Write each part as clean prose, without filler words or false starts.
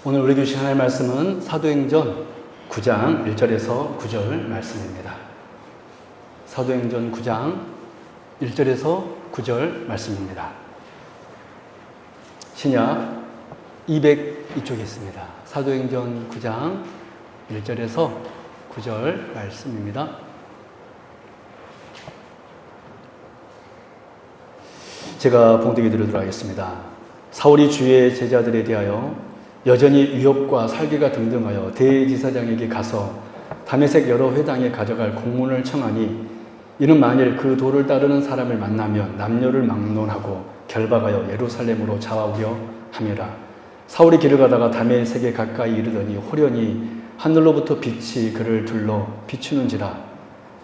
오늘 우리 주신 하나님의 말씀은 사도행전 9장 1절에서 9절 말씀입니다. 사도행전 9장 1절에서 9절 말씀입니다. 신약 202쪽에 있습니다. 사도행전 9장 1절에서 9절 말씀입니다. 제가 봉독해 드리도록 하겠습니다. 사울이 주의 제자들에 대하여 여전히 위협과 살기가 등등하여 대지사장에게 가서 다메섹 여러 회당에 가져갈 공문을 청하니 이는 만일 그 도를 따르는 사람을 만나면 남녀를 막론하고 결박하여 예루살렘으로 잡아오려 함이라. 사울이 길을 가다가 다메섹에 가까이 이르더니 호련히 하늘로부터 빛이 그를 둘러 비추는지라.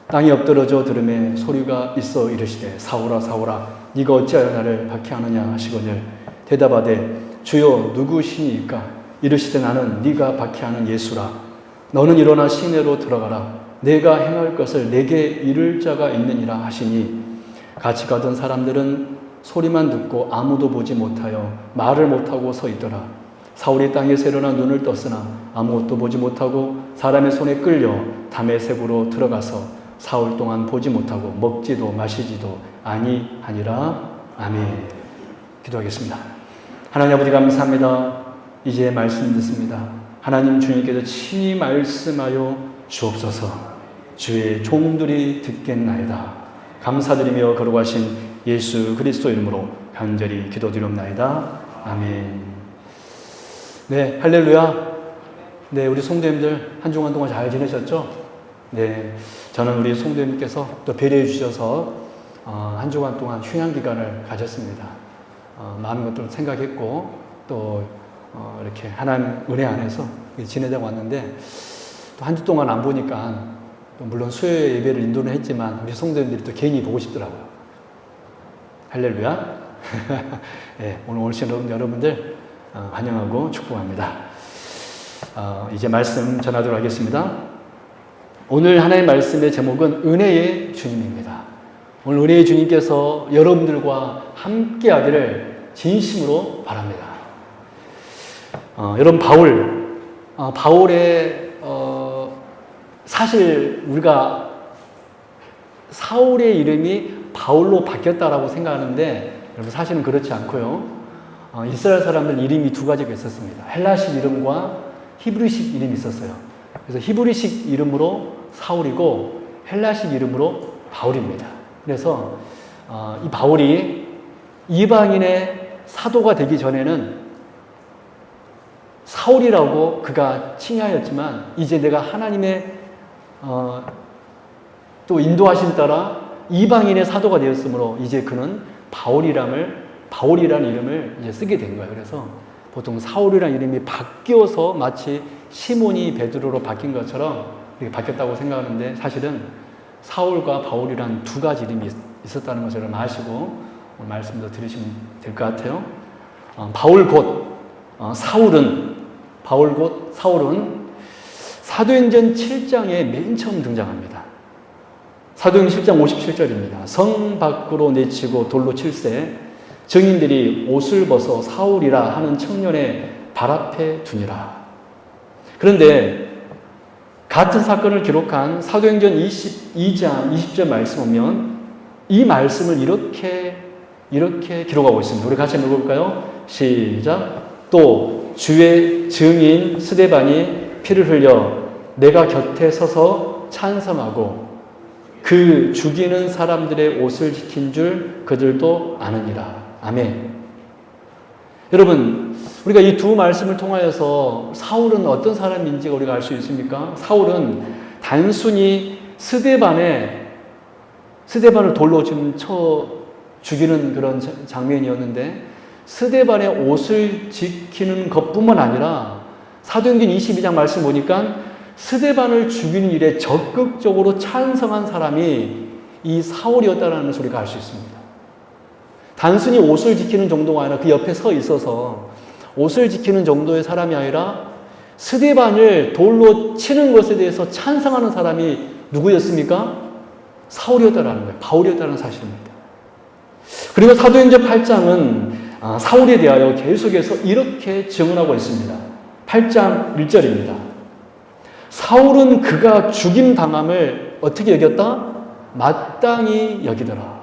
땅이 엎드러져 들음에 소리가 있어 이르시되 사울아 사울아 네가 어찌하여 나를 박해하느냐 하시거늘 대답하되 주여 누구시니까? 이르시되 나는 네가 박해하는 예수라. 너는 일어나 시내로 들어가라. 내가 행할 것을 내게 이를 자가 있느니라 하시니 같이 가던 사람들은 소리만 듣고 아무도 보지 못하여 말을 못하고 서 있더라. 사울이 땅에 세려나 눈을 떴으나 아무것도 보지 못하고 사람의 손에 끌려 다메섹으로 들어가서 사흘 동안 보지 못하고 먹지도 마시지도 아니하니라. 아멘. 기도하겠습니다. 하나님 아버지 감사합니다. 이제 말씀 듣습니다. 하나님 주님께서 친히 말씀하여 주옵소서. 주의 종들이 듣겠나이다. 감사드리며 거룩하신 예수 그리스도 이름으로 간절히 기도드리옵나이다. 아멘. 네, 할렐루야. 네, 우리 성도님들 한 주간 동안 잘 지내셨죠? 네, 저는 우리 성도님께서 또 배려해 주셔서 한 주간 동안 휴양 기간을 가졌습니다. 많은 것들을 생각했고 또 이렇게 하나님 은혜 안에서 지내다 왔는데 또 한 주 동안 안 보니까 또 물론 수요 예배를 인도는 했지만 우리 성도님들이 또 괜히 보고 싶더라고요. 할렐루야. 네, 오늘 오신 여러분들 환영하고 축복합니다. 이제 말씀 전하도록 하겠습니다. 오늘 하나님의 말씀의 제목은 은혜의 주님입니다. 오늘 은혜의 주님께서 여러분들과 함께 하기를 진심으로 바랍니다. 여러분 바울의 사실 우리가 사울의 이름이 바울로 바뀌었다라고 생각하는데 여러분 사실은 그렇지 않고요. 이스라엘 사람들 이름이 두 가지가 있었습니다. 헬라식 이름과 히브리식 이름이 있었어요. 그래서 히브리식 이름으로 사울이고 헬라식 이름으로 바울입니다. 그래서 이 바울이 이방인의 사도가 되기 전에는 사울이라고 그가 칭하였지만 이제 내가 하나님의 또 인도하심 따라 이방인의 사도가 되었으므로 이제 그는 바울이라는 이름을 이제 쓰게 된 거예요. 그래서 보통 사울이라는 이름이 바뀌어서 마치 시몬이 베드로로 바뀐 것처럼 이렇게 바뀌었다고 생각하는데 사실은 사울과 바울이라는 두 가지 이름이 있었다는 것을 아시고 오늘 말씀도 들으시면 될 것 같아요. 바울 곧 사울은 사도행전 7장에 맨 처음 등장합니다. 사도행전 7장 57절입니다. 성 밖으로 내치고 돌로 칠세 증인들이 옷을 벗어 사울이라 하는 청년의 발 앞에 두니라. 그런데 같은 사건을 기록한 사도행전 22장 20절 말씀 보면 이 말씀을 이렇게 기록하고 있습니다. 우리 같이 한번 읽어볼까요? 시작. 또 주의 증인 스데반이 피를 흘려 내가 곁에 서서 찬성하고 그 죽이는 사람들의 옷을 지킨 줄 그들도 아느니라. 아멘. 여러분, 우리가 이 두 말씀을 통하여서 사울은 어떤 사람인지가 우리가 알 수 있습니까? 사울은 단순히 스데반을 돌로 지금 쳐 죽이는 그런 장면이었는데 스데반의 옷을 지키는 것뿐만 아니라 사도행전 22장 말씀 보니까 스데반을 죽이는 일에 적극적으로 찬성한 사람이 이 사울이었다는 것을 우리가 알 수 있습니다. 단순히 옷을 지키는 정도가 아니라 그 옆에 서 있어서 옷을 지키는 정도의 사람이 아니라 스데반을 돌로 치는 것에 대해서 찬성하는 사람이 누구였습니까? 사울이었다는 거예요. 바울이었다는 사실입니다. 그리고 사도행전 8장은 사울에 대하여 계속해서 이렇게 증언하고 있습니다. 8장 1절입니다. 사울은 그가 죽임당함을 어떻게 여겼다? 마땅히 여기더라.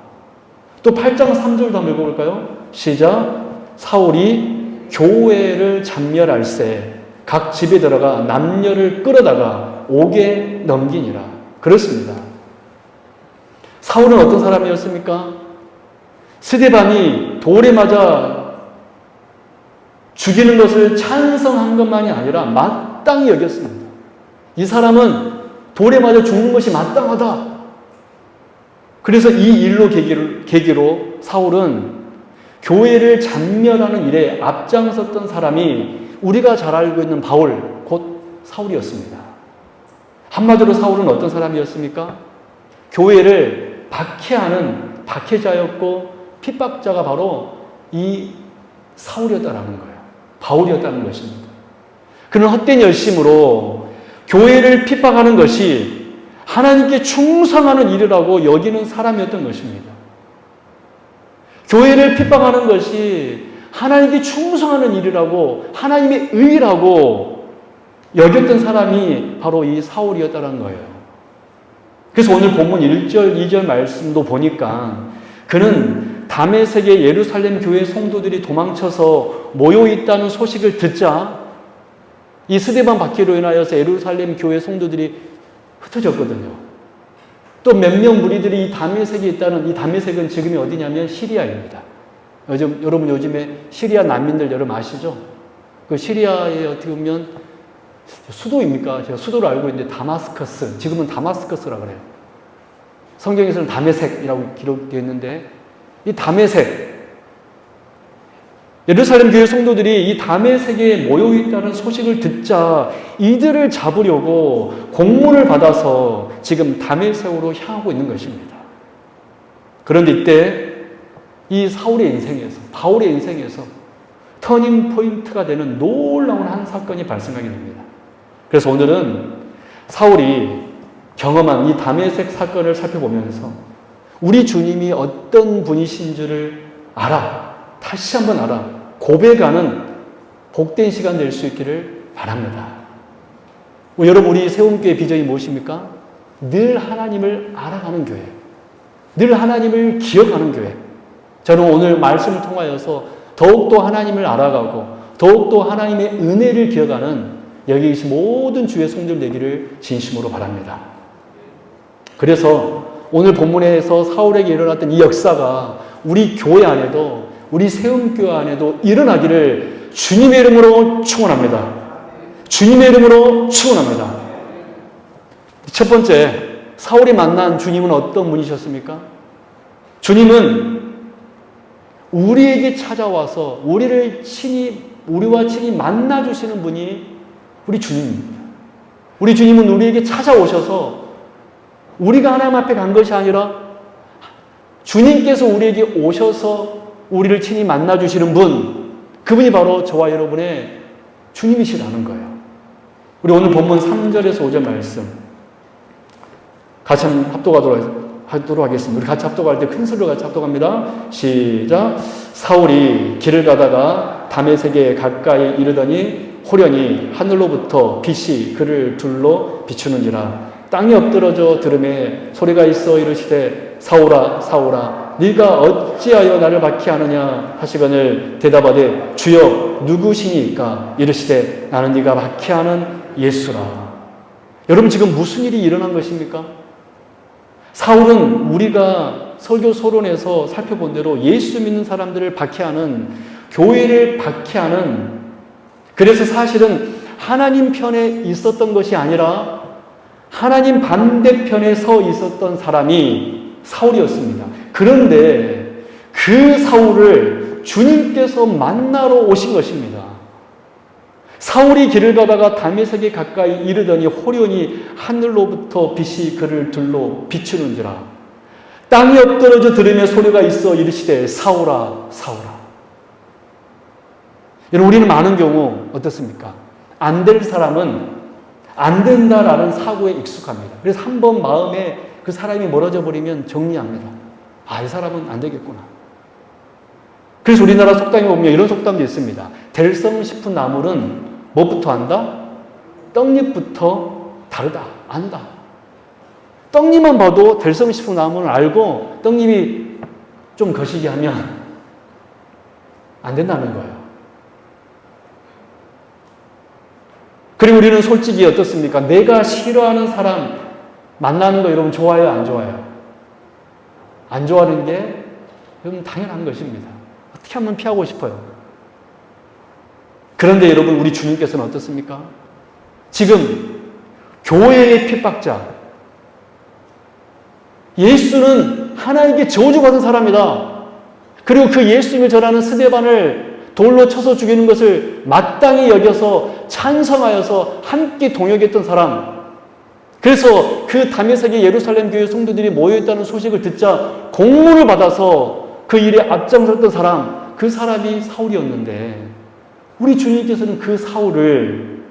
또 8장 3절도 한번 읽어볼까요? 시작. 사울이 교회를 잔멸할세 각 집에 들어가 남녀를 끌어다가 옥에 넘기니라. 그렇습니다. 사울은 어떤 사람이었습니까? 스데반이 돌에 맞아 죽이는 것을 찬성한 것만이 아니라 마땅히 여겼습니다. 이 사람은 돌에 맞아 죽는 것이 마땅하다. 그래서 이 일로 계기로 사울은 교회를 잔멸하는 일에 앞장섰던 사람이 우리가 잘 알고 있는 바울, 곧 사울이었습니다. 한마디로 사울은 어떤 사람이었습니까? 교회를 박해하는 박해자였고 핍박자가 바로 이 사울이었다라는 거예요. 바울이었다는 것입니다. 그는 헛된 열심으로 교회를 핍박하는 것이 하나님께 충성하는 일이라고 여기는 사람이었던 것입니다. 교회를 핍박하는 것이 하나님께 충성하는 일이라고 하나님의 의라고 여겼던 사람이 바로 이 사울이었다는 거예요. 그래서 오늘 본문 1절, 2절 말씀도 보니까 그는 다메섹의 예루살렘 교회 성도들이 도망쳐서 모여 있다는 소식을 듣자 이 스데반 박해로 인하여서 예루살렘 교회 성도들이 흩어졌거든요. 또 몇 명 무리들이 이 다메섹에 있다는, 이 다메섹은 지금이 어디냐면 시리아입니다. 여러분 요즘에 시리아 난민들 여러분 아시죠? 그 시리아에 어떻게 보면 수도입니까? 제가 수도를 알고 있는데 다마스커스, 지금은 다마스커스라고 그래요. 성경에서는 다메섹이라고 기록되어 있는데 이 다메섹, 예루살렘 교회 성도들이 이 다메섹에 모여 있다는 소식을 듣자 이들을 잡으려고 공문을 받아서 지금 다메섹으로 향하고 있는 것입니다. 그런데 이때 이 사울의 인생에서, 바울의 인생에서 터닝 포인트가 되는 놀라운 한 사건이 발생하게 됩니다. 그래서 오늘은 사울이 경험한 이 다메섹 사건을 살펴보면서 우리 주님이 어떤 분이신 줄을 다시 한번 고백하는 복된 시간 될 수 있기를 바랍니다. 여러분, 우리 세움교회 비전이 무엇입니까? 늘 하나님을 알아가는 교회, 늘 하나님을 기억하는 교회. 저는 오늘 말씀을 통하여서 더욱더 하나님을 알아가고 더욱더 하나님의 은혜를 기억하는 여기 계신 모든 주의 성도들 되기를 진심으로 바랍니다. 그래서 오늘 본문에서 사울에게 일어났던 이 역사가 우리 교회 안에도, 우리 세움교회 안에도 일어나기를 주님의 이름으로 축원합니다. 주님의 이름으로 축원합니다. 첫 번째, 사울이 만난 주님은 어떤 분이셨습니까? 주님은 우리에게 찾아와서 우리와 친히 만나주시는 분이 우리 주님입니다. 우리 주님은 우리에게 찾아오셔서 우리가 하나님 앞에 간 것이 아니라 주님께서 우리에게 오셔서 우리를 친히 만나주시는 분, 그분이 바로 저와 여러분의 주님이시라는 거예요. 우리 오늘 본문 3절에서 5절 말씀 같이 한번 합독하도록 하겠습니다. 우리 같이 합독할 때 큰 소리로 같이 합독합니다. 시작. 사울이 길을 가다가 다메섹에 가까이 이르더니 호련히 하늘로부터 빛이 그를 둘러 비추는지라. 땅이 엎드러져 들음에 소리가 있어 이르시되 사울아 사울아 네가 어찌하여 나를 박해하느냐 하시거늘 대답하되 주여 누구시니까 이르시되 나는 네가 박해하는 예수라. 여러분, 지금 무슨 일이 일어난 것입니까? 사울은 우리가 설교 소론에서 살펴본 대로 예수 믿는 사람들을 박해하는, 교회를 박해하는, 그래서 사실은 하나님 편에 있었던 것이 아니라 하나님 반대편에 서 있었던 사람이 사울이었습니다. 그런데 그 사울을 주님께서 만나러 오신 것입니다. 사울이 길을 가다가 다메섹에 가까이 이르더니 호련히 하늘로부터 빛이 그를 둘러 비추는지라. 땅이 엎드러져 들으며 소리가 있어 이르시되 사울아 사울아. 여러분, 우리는 많은 경우 어떻습니까? 안 될 사람은 안 된다라는 사고에 익숙합니다. 그래서 한번 마음에 그 사람이 멀어져 버리면 정리합니다. 이 사람은 안 되겠구나. 그래서 우리나라 속담에 보면 이런 속담도 있습니다. 될성 싶은 나물은 뭐부터 안다? 떡잎부터 다르다. 안다. 떡잎만 봐도 들성식품 나무를 알고 떡잎이 좀 거시기 하면 안 된다는 거예요. 그리고 우리는 솔직히 어떻습니까? 내가 싫어하는 사람 만나는 거 여러분 좋아요? 안 좋아요? 안 좋아하는 게 여러분 당연한 것입니다. 어떻게 하면 피하고 싶어요. 그런데 여러분 우리 주님께서는 어떻습니까? 지금 교회의 핍박자, 예수는 하나님께 저주받은 사람이다. 그리고 그 예수님을 전하는 스데반을 돌로 쳐서 죽이는 것을 마땅히 여겨서 찬성하여서 함께 동역했던 사람. 그래서 그 다메섹의 예루살렘 교회 성도들이 모여있다는 소식을 듣자 공문을 받아서 그 일에 앞장섰던 사람, 그 사람이 사울이었는데 우리 주님께서는 그 사울을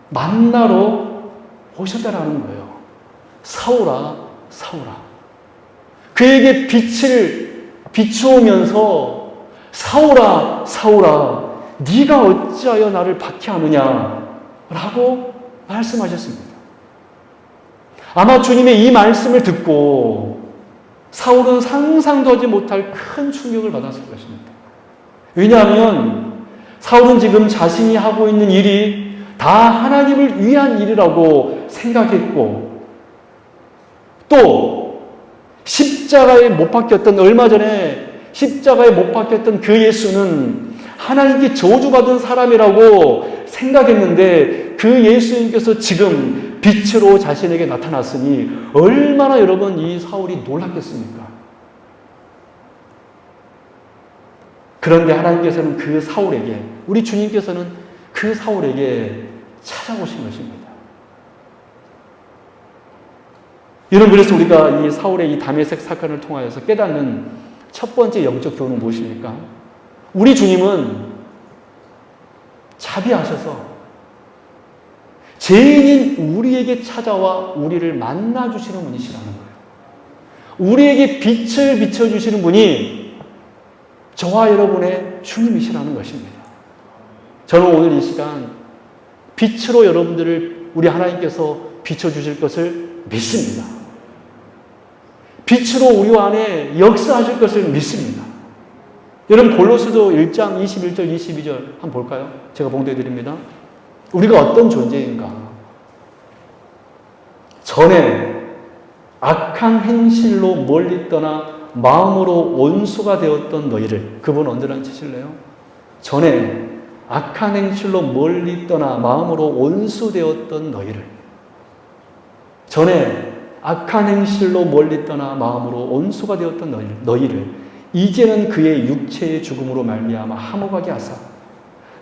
만나러 오셨다라는 거예요. 사울아, 사울아. 그에게 빛을 비추오면서 사울아, 사울아, 네가 어찌하여 나를 박해하느냐 라고 말씀하셨습니다. 아마 주님의 이 말씀을 듣고 사울은 상상도 하지 못할 큰 충격을 받았을 것입니다. 왜냐하면 사울은 지금 자신이 하고 있는 일이 다 하나님을 위한 일이라고 생각했고 또 십자가에 못 박혔던 얼마 전에 십자가에 못 박혔던 그 예수는 하나님께 저주받은 사람이라고 생각했는데 그 예수님께서 지금 빛으로 자신에게 나타났으니 얼마나 여러분 이 사울이 놀랐겠습니까? 그런데 하나님께서는 그 사울에게, 우리 주님께서는 그 사울에게 찾아오신 것입니다. 여러분, 그래서 우리가 이 사울의 이 다메섹 사건을 통하여서 깨닫는 첫 번째 영적 교훈은 무엇입니까? 우리 주님은 자비하셔서 죄인인 우리에게 찾아와 우리를 만나주시는 분이시라는 거예요. 우리에게 빛을 비춰주시는 분이 저와 여러분의 주님이시라는 것입니다. 저는 오늘 이 시간 빛으로 여러분들을 우리 하나님께서 비춰주실 것을 믿습니다. 빛으로 우리 안에 역사하실 것을 믿습니다. 여러분 골로새서 1장 21절 22절 한번 볼까요? 제가 봉독해 드립니다. 우리가 어떤 존재인가? 전에 악한 행실로 멀리 떠나 마음으로 원수가 되었던 너희를, 그분 언제랑 치실래요? 전에 악한 행실로 멀리 떠나 마음으로 원수되었던 너희를, 전에 악한 행실로 멀리 떠나 마음으로 원수가 되었던 너희를 이제는 그의 육체의 죽음으로 말미암아 화목하게 하사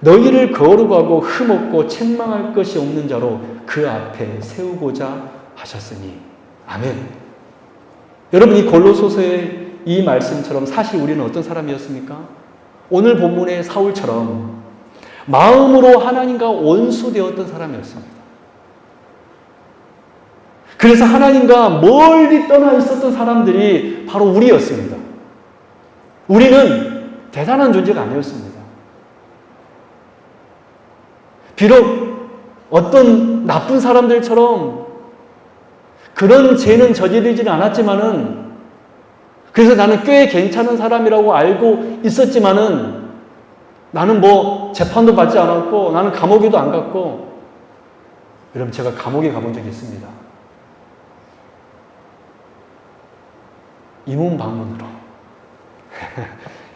너희를 거룩하고 흠없고 책망할 것이 없는 자로 그 앞에 세우고자 하셨으니. 아멘. 여러분, 이 골로새서의 이 말씀처럼 사실 우리는 어떤 사람이었습니까? 오늘 본문의 사울처럼 마음으로 하나님과 원수되었던 사람이었습니다. 그래서 하나님과 멀리 떠나 있었던 사람들이 바로 우리였습니다. 우리는 대단한 존재가 아니었습니다. 비록 어떤 나쁜 사람들처럼 그런 죄는 저지르지는 않았지만은, 그래서 나는 꽤 괜찮은 사람이라고 알고 있었지만은, 나는 뭐 재판도 받지 않았고, 나는 감옥에도 안 갔고, 여러분, 제가 감옥에 가본 적이 있습니다. 이문방문으로.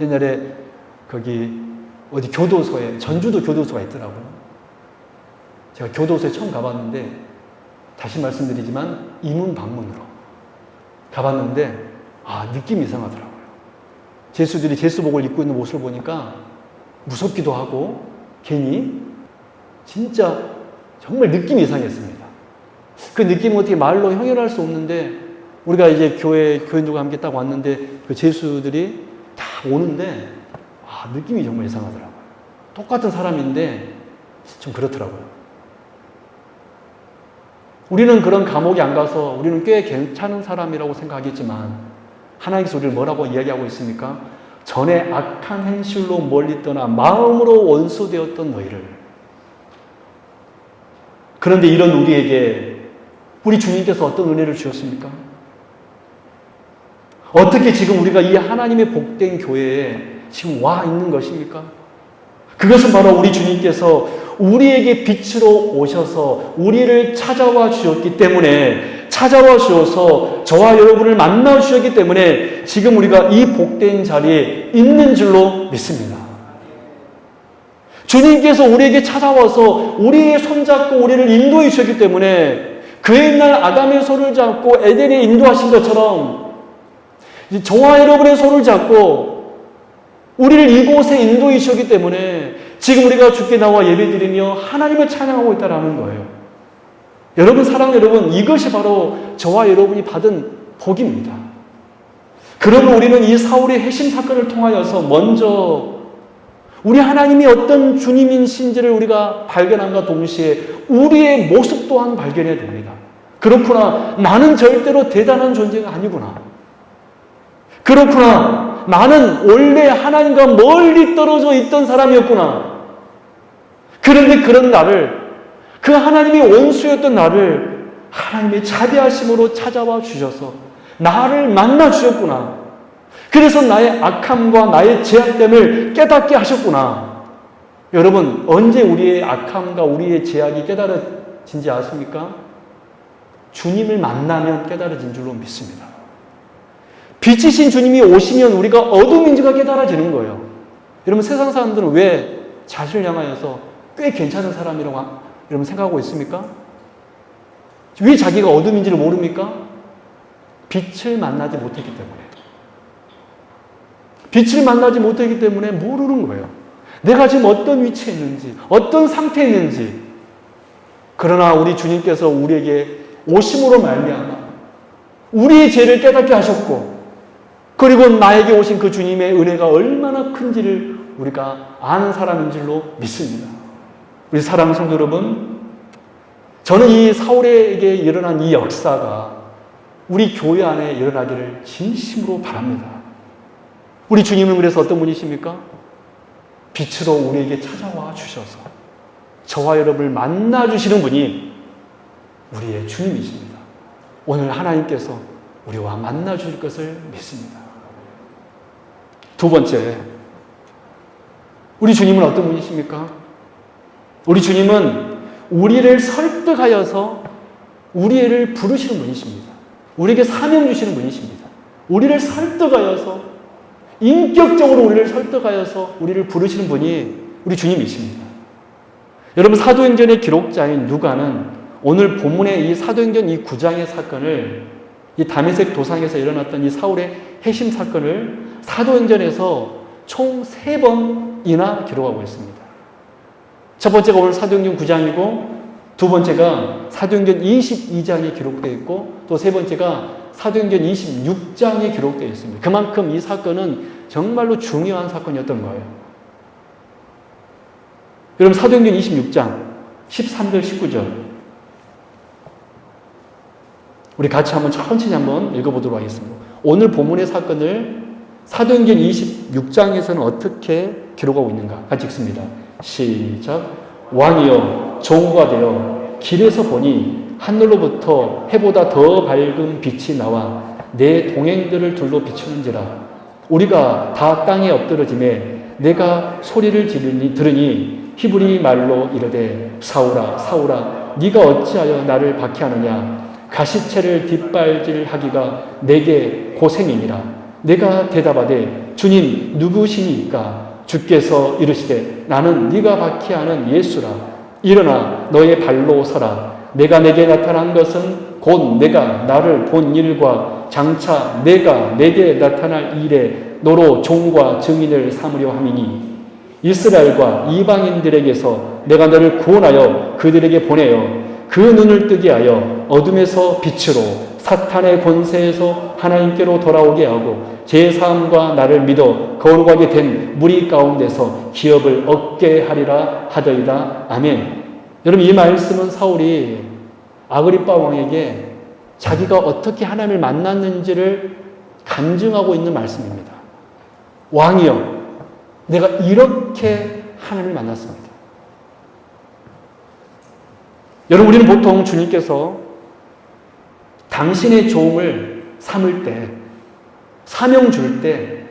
옛날에 거기 어디 교도소에, 전주도 교도소가 있더라고요. 제가 교도소에 처음 가봤는데, 다시 말씀드리지만 이문방문으로 가봤는데 느낌이 이상하더라고요. 죄수들이 죄수복을 입고 있는 모습을 보니까 무섭기도 하고 괜히 진짜 정말 느낌이 이상했습니다. 그 느낌은 어떻게 말로 형용할 수 없는데, 우리가 이제 교인들과 함께 딱 왔는데 그 죄수들이 다 오는데 느낌이 정말 이상하더라고요. 똑같은 사람인데 좀 그렇더라고요. 우리는 그런 감옥에 안 가서 우리는 꽤 괜찮은 사람이라고 생각하겠지만 하나님께서 우리를 뭐라고 이야기하고 있습니까? 전에 악한 행실로 멀리 떠나 마음으로 원수되었던 너희를 그런데 이런 우리에게 우리 주님께서 어떤 은혜를 주셨습니까? 어떻게 지금 우리가 이 하나님의 복된 교회에 지금 와 있는 것입니까? 그것은 바로 우리 주님께서 우리에게 빛으로 오셔서 우리를 찾아와 주셨기 때문에, 찾아와 주셔서 저와 여러분을 만나 주셨기 때문에 지금 우리가 이 복된 자리에 있는 줄로 믿습니다. 주님께서 우리에게 찾아와서 우리의 손잡고 우리를 인도해 주셨기 때문에 그 옛날 아담의 손을 잡고 에덴에 인도하신 것처럼 저와 여러분의 손을 잡고 우리를 이곳에 인도해 주셨기 때문에 지금 우리가 주께 나와 예배드리며 하나님을 찬양하고 있다는 거예요. 여러분, 사랑하는 여러분, 이것이 바로 저와 여러분이 받은 복입니다. 그러면 우리는 이 사울의 회심 사건을 통하여서 먼저 우리 하나님이 어떤 주님이신지를 우리가 발견함과 동시에 우리의 모습 또한 발견해야 됩니다. 그렇구나, 나는 절대로 대단한 존재가 아니구나. 그렇구나, 나는 원래 하나님과 멀리 떨어져 있던 사람이었구나. 그런데 그런 나를, 그 하나님의 원수였던 나를 하나님의 자비하심으로 찾아와 주셔서 나를 만나 주셨구나. 그래서 나의 악함과 나의 죄악됨을 깨닫게 하셨구나. 여러분, 언제 우리의 악함과 우리의 죄악이 깨달아진지 아십니까? 주님을 만나면 깨달아진 줄로 믿습니다. 빛이신 주님이 오시면 우리가 어둠인지가 깨달아지는 거예요. 여러분, 세상 사람들은 왜 자신을 향하여서 꽤 괜찮은 사람이라고 여러분 생각하고 있습니까? 왜 자기가 어둠인지를 모릅니까? 빛을 만나지 못했기 때문에. 빛을 만나지 못했기 때문에 모르는 거예요. 내가 지금 어떤 위치에 있는지, 어떤 상태에 있는지. 그러나 우리 주님께서 우리에게 오심으로 말미암아 우리의 죄를 깨닫게 하셨고, 그리고 나에게 오신 그 주님의 은혜가 얼마나 큰지를 우리가 아는 사람인 줄로 믿습니다. 우리 사랑하는 성도 여러분, 저는 이 사울에게 일어난 이 역사가 우리 교회 안에 일어나기를 진심으로 바랍니다. 우리 주님은 그래서 어떤 분이십니까? 빛으로 우리에게 찾아와 주셔서 저와 여러분을 만나 주시는 분이 우리의 주님이십니다. 오늘 하나님께서 우리와 만나 주실 것을 믿습니다. 두 번째, 우리 주님은 어떤 분이십니까? 우리 주님은 우리를 설득하여서 우리를 부르시는 분이십니다. 우리에게 사명 주시는 분이십니다. 우리를 설득하여서, 인격적으로 우리를 설득하여서 우리를 부르시는 분이 우리 주님이십니다. 여러분, 사도행전의 기록자인 누가는 오늘 본문의 이 사도행전 이 9장의 사건을, 이 다메섹 도상에서 일어났던 이 사울의 회심 사건을 사도행전에서 총 3번이나 기록하고 있습니다. 첫 번째가 오늘 사도행전 9장이고, 두 번째가 사도행전 22장에 기록되어 있고, 또 세 번째가 사도행전 26장에 기록되어 있습니다. 그만큼 이 사건은 정말로 중요한 사건이었던 거예요. 여러분, 사도행전 26장 13절 19절 우리 같이 한번 천천히 한번 읽어보도록 하겠습니다. 오늘 본문의 사건을 사도행전 26장에서는 어떻게 기록하고 있는가 같이 읽습니다. 시작. 왕이여, 종과 되어 길에서 보니 하늘로부터 해보다 더 밝은 빛이 나와 내 동행들을 둘러 비추는지라. 우리가 다 땅에 엎드러짐에 내가 소리를 들으니 히브리 말로 이르되 사울아 사울아 네가 어찌하여 나를 박해하느냐. 가시채를 뒷발질하기가 내게 고생이니라. 내가 대답하되 주님 누구시니까? 주께서 이르시되 나는 네가 박해하는 예수라. 일어나 너의 발로 서라. 내가 내게 나타난 것은 곧 내가 나를 본 일과 장차 내가 내게 나타날 일에 너로 종과 증인을 삼으려 함이니 이스라엘과 이방인들에게서 내가 너를 구원하여 그들에게 보내어 그 눈을 뜨게 하여 어둠에서 빛으로 사탄의 권세에서 하나님께로 돌아오게 하고 제사함과 나를 믿어 거룩하게 된 무리 가운데서 기업을 얻게 하리라 하더이다. 아멘. 여러분, 이 말씀은 사울이 아그리빠 왕에게 자기가 어떻게 하나님을 만났는지를 간증하고 있는 말씀입니다. 왕이여, 내가 이렇게 하나님을 만났습니다. 여러분, 우리는 보통 주님께서 당신의 종을 삼을 때, 사명 줄 때,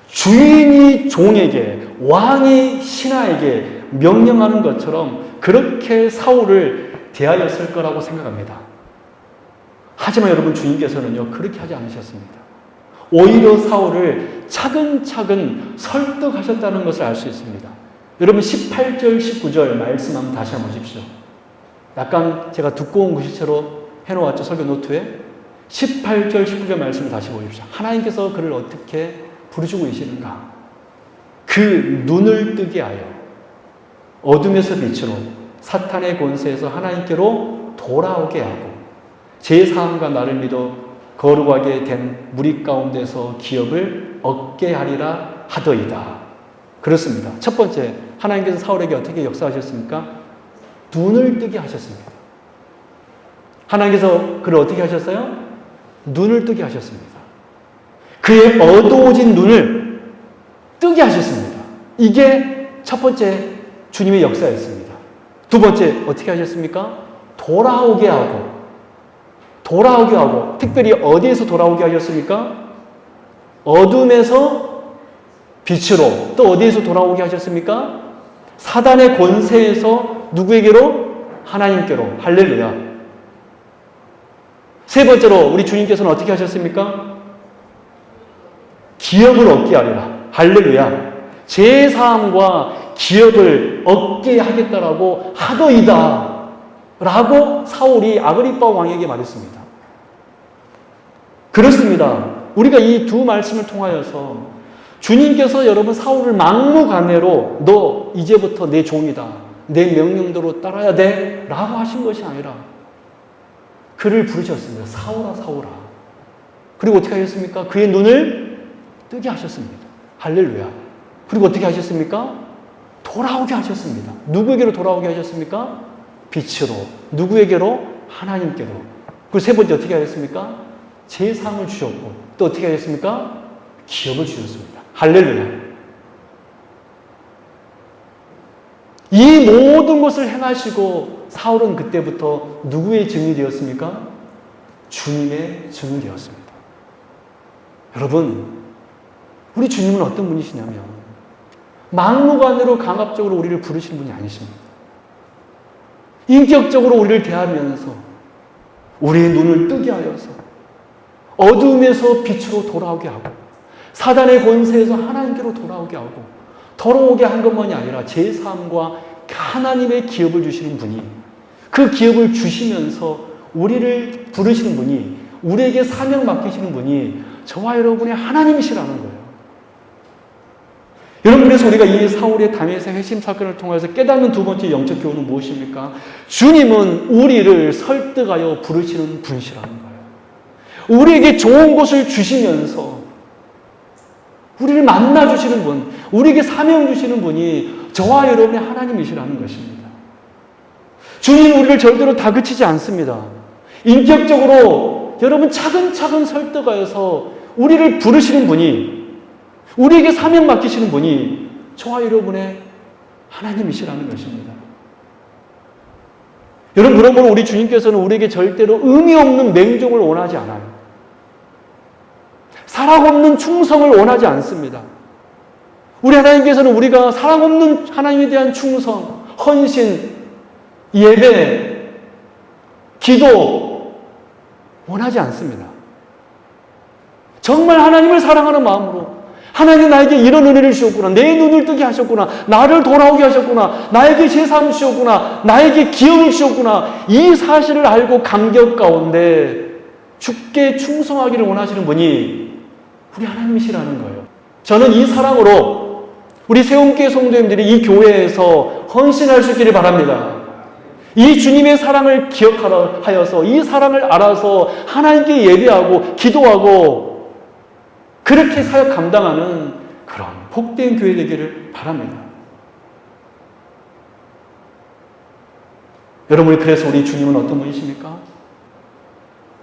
주인이 종에게, 왕이 신하에게 명령하는 것처럼 그렇게 사울을 대하였을 거라고 생각합니다. 하지만 여러분, 주님께서는요, 그렇게 하지 않으셨습니다. 오히려 사울을 차근차근 설득하셨다는 것을 알 수 있습니다. 여러분, 18절, 19절 말씀 한번 다시 한번 보십시오. 약간 제가 두꺼운 글씨체로 해놓았죠, 설교 노트에. 18절, 19절 말씀을 다시 보십시오. 하나님께서 그를 어떻게 부르시고 계시는가? 그 눈을 뜨게 하여 어둠에서 빛으로, 사탄의 권세에서 하나님께로 돌아오게 하고 제3과 나를 믿어 거룩하게 된 무리 가운데서 기업을 얻게 하리라 하더이다. 그렇습니다. 첫 번째, 하나님께서 사울에게 어떻게 역사하셨습니까? 눈을 뜨게 하셨습니다. 하나님께서 그를 어떻게 하셨어요? 눈을 뜨게 하셨습니다. 그의 어두워진 눈을 뜨게 하셨습니다. 이게 첫 번째 주님의 역사였습니다. 두 번째, 어떻게 하셨습니까? 돌아오게 하고, 특별히 어디에서 돌아오게 하셨습니까? 어둠에서 빛으로. 또 어디에서 돌아오게 하셨습니까? 사단의 권세에서 누구에게로? 하나님께로. 할렐루야. 세 번째로 우리 주님께서는 어떻게 하셨습니까? 기업을 얻게 하리라. 할렐루야. 제3과 기업을 얻게 하겠다라고 하더이다 라고 사울이 아그리빠 왕에게 말했습니다. 그렇습니다. 우리가 이 두 말씀을 통하여서 주님께서 여러분 사울을 막무가내로 너 이제부터 내 종이다, 내 명령대로 따라야 돼 라고 하신 것이 아니라 그를 부르셨습니다. 사울아, 사울아. 그리고 어떻게 하셨습니까? 그의 눈을 뜨게 하셨습니다. 할렐루야. 그리고 어떻게 하셨습니까? 돌아오게 하셨습니다. 누구에게로 돌아오게 하셨습니까? 빛으로. 누구에게로? 하나님께로. 그리고 세 번째 어떻게 하셨습니까? 제상을 주셨고 또 어떻게 하셨습니까? 기업을 주셨습니다. 할렐루야. 이 모든 것을 행하시고 사울은 그때부터 누구의 증인이 되었습니까? 주님의 증인이 되었습니다. 여러분, 우리 주님은 어떤 분이시냐면 막무가내로 강압적으로 우리를 부르시는 분이 아니십니다. 인격적으로 우리를 대하면서 우리의 눈을 뜨게 하여서 어둠에서 빛으로 돌아오게 하고 사단의 권세에서 하나님께로 돌아오게 하고 돌아오게 한 것만이 아니라 제3과 하나님의 기업을 주시는 분이, 그 기업을 주시면서 우리를 부르시는 분이, 우리에게 사명 맡기시는 분이 저와 여러분의 하나님이시라는 거예요. 여러분, 그래서 우리가 이 사울의 다메섹 핵심 사건을 통해서 깨닫는 두 번째 영적 교훈은 무엇입니까? 주님은 우리를 설득하여 부르시는 분이시라는 거예요. 우리에게 좋은 것을 주시면서 우리를 만나주시는 분, 우리에게 사명 주시는 분이 저와 여러분의 하나님이시라는 것입니다. 주님은 우리를 절대로 다그치지 않습니다. 인격적으로 여러분 차근차근 설득하여서 우리를 부르시는 분이, 우리에게 사명 맡기시는 분이 저와 여러분의 하나님이시라는 것입니다. 여러분, 그러므로 우리 주님께서는 우리에게 절대로 의미 없는 맹종을 원하지 않아요. 사랑 없는 충성을 원하지 않습니다. 우리 하나님께서는 우리가 사랑 없는 하나님에 대한 충성, 헌신, 예배, 기도 원하지 않습니다. 정말 하나님을 사랑하는 마음으로 하나님 나에게 이런 은혜를 주셨구나, 내 눈을 뜨게 하셨구나, 나를 돌아오게 하셨구나, 나에게 제사를 주셨구나, 나에게 기업을 주셨구나, 이 사실을 알고 감격 가운데 주께 충성하기를 원하시는 분이 우리 하나님이시라는 거예요. 저는 이 사랑으로 우리 세움교회 성도님들이 이 교회에서 헌신할 수 있기를 바랍니다. 이 주님의 사랑을 기억하여서 이 사랑을 알아서 하나님께 예배하고 기도하고 그렇게 사역 감당하는 그런 복된 교회 되기를 바랍니다. 여러분, 그래서 우리 주님은 어떤 분이십니까?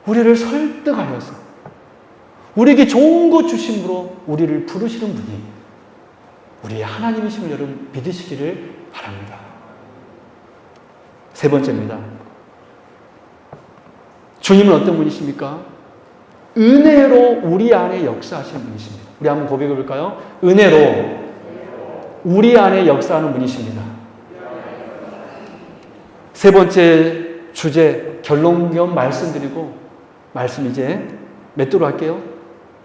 우리를 설득하여서 우리에게 좋은 것 주심으로 우리를 부르시는 분이 우리의 하나님이심을 여러분 믿으시기를 바랍니다. 세 번째입니다. 주님은 어떤 분이십니까? 은혜로 우리 안에 역사하시는 분이십니다. 우리 한번 고백해 볼까요? 은혜로 우리 안에 역사하는 분이십니다. 세 번째 주제 결론 겸 말씀드리고 말씀 이제 맺도록 할게요.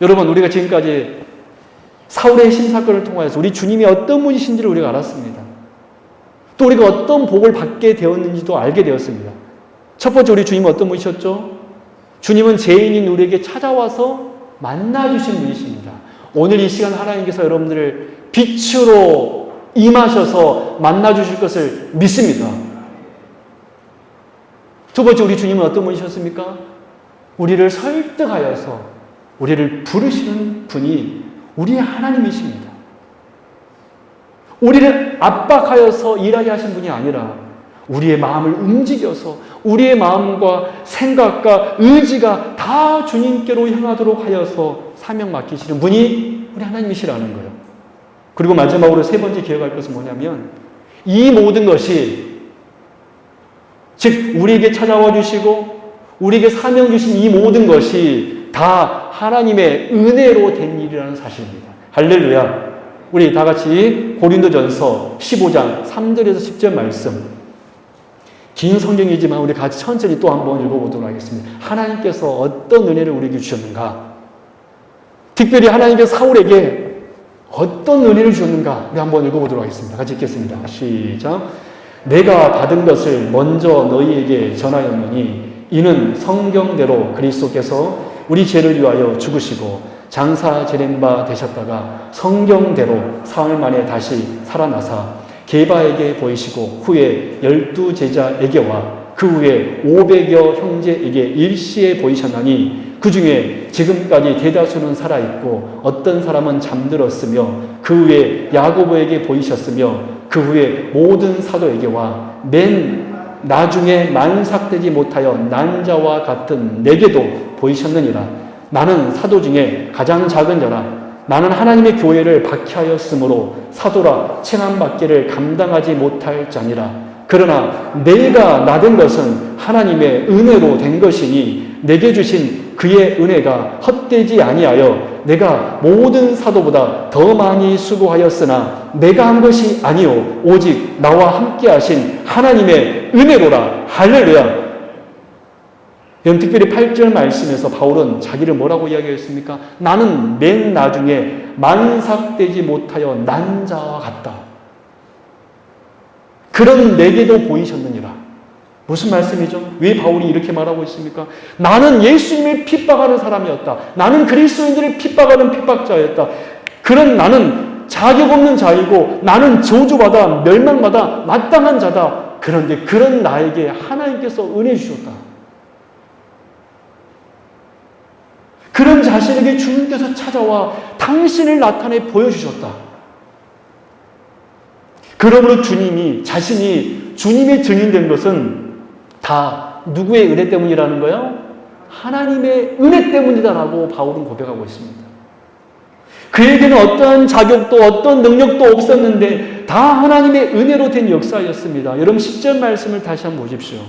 여러분, 우리가 지금까지 사울의 핵심 사건을 통하여서 우리 주님이 어떤 분이신지를 우리가 알았습니다. 또 우리가 어떤 복을 받게 되었는지도 알게 되었습니다. 첫 번째, 우리 주님은 어떤 분이셨죠? 주님은 죄인인 우리에게 찾아와서 만나주신 분이십니다. 오늘 이 시간 하나님께서 여러분들을 빛으로 임하셔서 만나주실 것을 믿습니다. 두 번째, 우리 주님은 어떤 분이셨습니까? 우리를 설득하여서 우리를 부르시는 분이 우리의 하나님이십니다. 우리를 압박하여서 일하게 하신 분이 아니라 우리의 마음을 움직여서 우리의 마음과 생각과 의지가 다 주님께로 향하도록 하여서 사명 맡기시는 분이 우리 하나님이시라는 거예요. 그리고 마지막으로 세 번째 기억할 것은 뭐냐면 이 모든 것이 즉 우리에게 찾아와 주시고 우리에게 사명 주신 이 모든 것이 다 하나님의 은혜로 된 일이라는 사실입니다. 할렐루야. 우리 다 같이 고린도전서 15장 3절에서 10절 말씀, 긴 성경이지만 우리 같이 천천히 또 한번 읽어보도록 하겠습니다. 하나님께서 어떤 은혜를 우리에게 주셨는가, 특별히 하나님께서 사울에게 어떤 은혜를 주셨는가 우리 한번 읽어보도록 하겠습니다. 같이 읽겠습니다. 시작. 내가 받은 것을 먼저 너희에게 전하였노니 이는 성경대로 그리스도께서 우리 죄를 위하여 죽으시고 장사 지낸 바 되셨다가 성경대로 사흘 만에 다시 살아나사 게바에게 보이시고 후에 12 제자에게와 그 후에 500여 형제에게 일시에 보이셨나니 그 중에 지금까지 대다수는 살아있고 어떤 사람은 잠들었으며 그 후에 야고보에게 보이셨으며 그 후에 모든 사도에게와 맨 나중에 만삭되지 못하여 난 자와 같은 내게도 보이셨느니라. 나는 사도 중에 가장 작은 자라. 나는 하나님의 교회를 박해하였으므로 사도라 칭함받기를 감당하지 못할 자니라. 그러나 내가 나된 것은 하나님의 은혜로 된 것이니 내게 주신 그의 은혜가 헛되지 아니하여 내가 모든 사도보다 더 많이 수고하였으나 내가 한 것이 아니요 오직 나와 함께 하신 하나님의 은혜로라. 할렐루야. 여러분, 특별히 8절 말씀에서 바울은 자기를 뭐라고 이야기했습니까? 나는 맨 나중에 만삭되지 못하여 난 자와 같다. 그런 내게도 보이셨느니라. 무슨 말씀이죠? 왜 바울이 이렇게 말하고 있습니까? 나는 예수님을 핍박하는 사람이었다. 나는 그리스도인들을 핍박하는 핍박자였다. 그런 나는 자격 없는 자이고 나는 저주받아 멸망받아 마땅한 자다. 그런데 그런 나에게 하나님께서 은혜 주셨다. 그런 자신에게 주님께서 찾아와 당신을 나타내 보여주셨다. 그러므로 주님이 자신이 주님의 증인된 것은 다 누구의 은혜 때문이라는 거예요? 하나님의 은혜 때문이다라고 바울은 고백하고 있습니다. 그에게는 어떠한 자격도 어떤 능력도 없었는데 다 하나님의 은혜로 된 역사였습니다. 여러분 10절 말씀을 다시 한번 보십시오.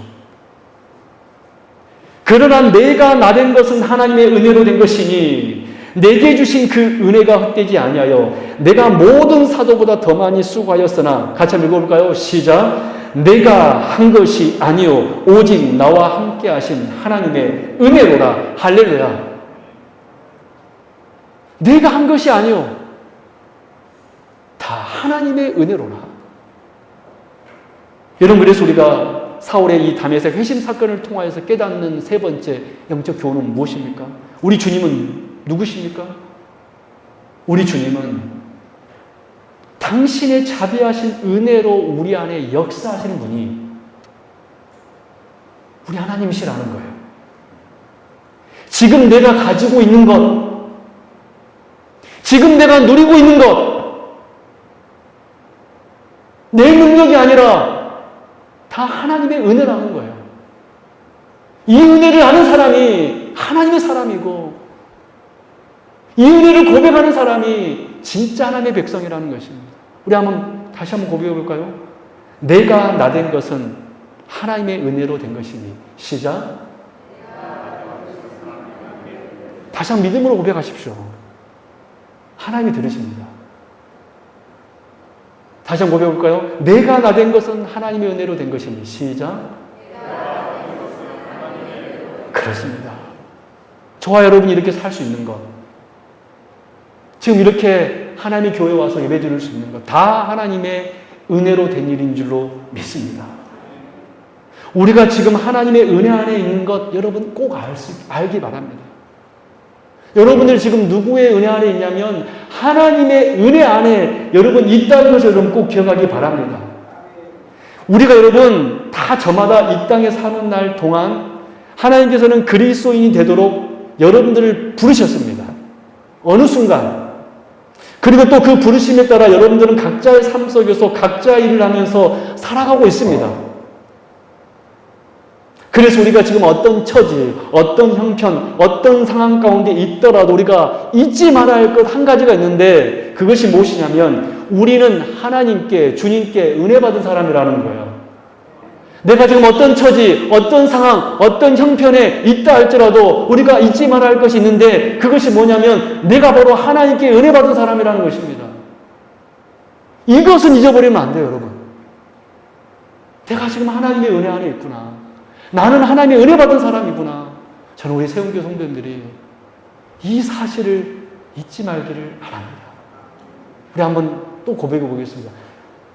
그러나 내가 나된 것은 하나님의 은혜로 된 것이니 내게 주신 그 은혜가 헛되지 아니하여 내가 모든 사도보다 더 많이 수고하였으나 같이 한번 읽어볼까요? 시작. 내가 한 것이 아니요 오직 나와 함께 하신 하나님의 은혜로라. 할렐루야. 내가 한 것이 아니요 다 하나님의 은혜로라. 여러분, 그래서 우리가 사울의 이 다메섹 회심 사건을 통하여서 깨닫는 세 번째 영적 교훈은 무엇입니까? 우리 주님은 누구십니까? 우리 주님은 당신의 자비하신 은혜로 우리 안에 역사하시는 분이 우리 하나님이시라는 거예요. 지금 내가 가지고 있는 것, 지금 내가 누리고 있는 것, 내 능력이 아니라 다 하나님의 은혜라는 거예요. 이 은혜를 아는 사람이 하나님의 사람이고 이 은혜를 고백하는 사람이 진짜 하나님의 백성이라는 것입니다. 우리 다시 한번 고백해 볼까요? 내가 나된 것은 하나님의 은혜로 된 것이니. 시작. 다시 한번 믿음으로 고백하십시오. 하나님이 들으십니다. 다시 한번 고백해볼까요? 내가 나 된 것은 하나님의 은혜로 된 것이니. 시작. 그렇습니다. 저와 여러분이 이렇게 살 수 있는 것, 지금 이렇게 하나님의 교회에 와서 예배 드릴 수 있는 것, 다 하나님의 은혜로 된 일인 줄로 믿습니다. 우리가 지금 하나님의 은혜 안에 있는 것 여러분 꼭 알기 바랍니다. 여러분들 지금 누구의 은혜 안에 있냐면 하나님의 은혜 안에 여러분 있다는 것을 여러분 꼭 기억하기 바랍니다. 우리가 여러분 다 저마다 이 땅에 사는 날 동안 하나님께서는 그리스도인이 되도록 여러분들을 부르셨습니다. 어느 순간. 그리고 또 그 부르심에 따라 여러분들은 각자의 삶 속에서 각자의 일을 하면서 살아가고 있습니다. 그래서 우리가 지금 어떤 처지, 어떤 형편, 어떤 상황 가운데 있더라도 우리가 잊지 말아야 할 것 한 가지가 있는데 그것이 무엇이냐면 우리는 하나님께, 주님께 은혜 받은 사람이라는 거예요. 내가 지금 어떤 처지, 어떤 상황, 어떤 형편에 있다 할지라도 우리가 잊지 말아야 할 것이 있는데 그것이 뭐냐면 내가 바로 하나님께 은혜 받은 사람이라는 것입니다. 이것은 잊어버리면 안 돼요, 여러분. 내가 지금 하나님의 은혜 안에 있구나. 나는 하나님의 은혜 받은 사람이구나. 저는 우리 세운교 성도님들이 이 사실을 잊지 말기를 바랍니다. 우리 한번 또 고백해 보겠습니다.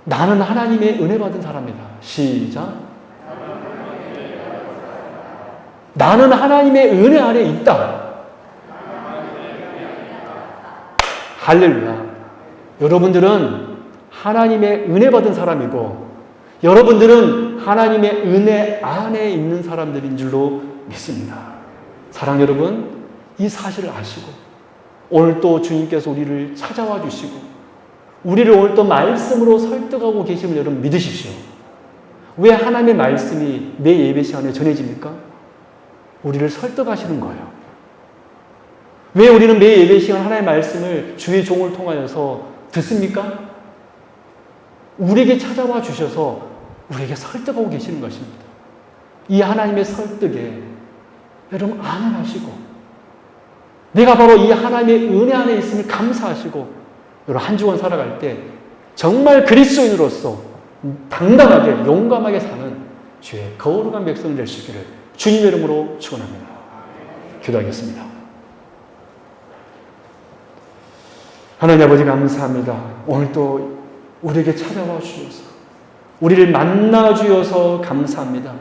나는 하나님의 은혜 받은 사람이다. 시작. 나는 하나님의 은혜 안에 있다. 할렐루야. 여러분들은 하나님의 은혜 받은 사람이고 여러분들은 하나님의 은혜 안에 있는 사람들인 줄로 믿습니다. 사랑 여러분, 이 사실을 아시고 오늘 또 주님께서 우리를 찾아와 주시고 우리를 오늘 또 말씀으로 설득하고 계심을 여러분 믿으십시오. 왜 하나님의 말씀이 내 예배 시간에 전해집니까? 우리를 설득하시는 거예요. 왜 우리는 매 예배 시간 하나님의 말씀을 주의 종을 통하여서 듣습니까? 우리에게 찾아와 주셔서 우리에게 설득하고 계시는 것입니다. 이 하나님의 설득에 여러분 안연하시고 내가 바로 이 하나님의 은혜 안에 있음을 감사하시고 여러분 한 주간 살아갈 때 정말 그리스도인으로서 당당하게 용감하게 사는 주의 거룩한 백성이 될 수 있기를 주님의 이름으로 축원합니다. 기도하겠습니다. 하나님 아버지 감사합니다. 오늘 또 우리에게 찾아와 주셔서 우리를 만나 주셔서 감사합니다.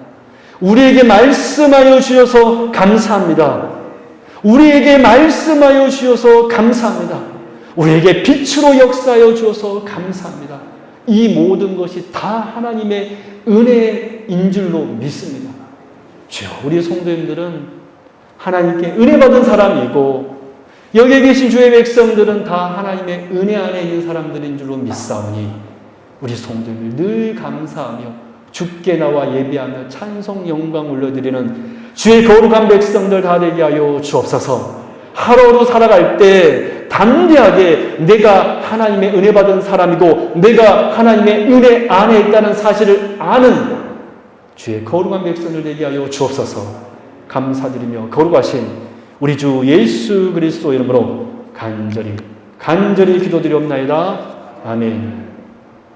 우리에게 말씀하여 주셔서 감사합니다. 우리에게 말씀하여 주셔서 감사합니다. 우리에게 빛으로 역사하여 주셔서 감사합니다. 이 모든 것이 다 하나님의 은혜인 줄로 믿습니다. 주여, 우리 성도님들은 하나님께 은혜 받은 사람이고 여기에 계신 주의 백성들은 다 하나님의 은혜 안에 있는 사람들인 줄로 믿사오니 우리 성도님들 늘 감사하며 주께 나와 예배하며 찬송 영광 올려드리는 주의 거룩한 백성들 다 되게 하여 주옵소서. 하루하루 살아갈 때 담대하게 내가 하나님의 은혜 받은 사람이고 내가 하나님의 은혜 안에 있다는 사실을 아는 주의 거룩한 백성들 되게 하여 주옵소서. 감사드리며 거룩하신 우리 주 예수 그리스도 이름으로 간절히 기도드리옵나이다. 아멘.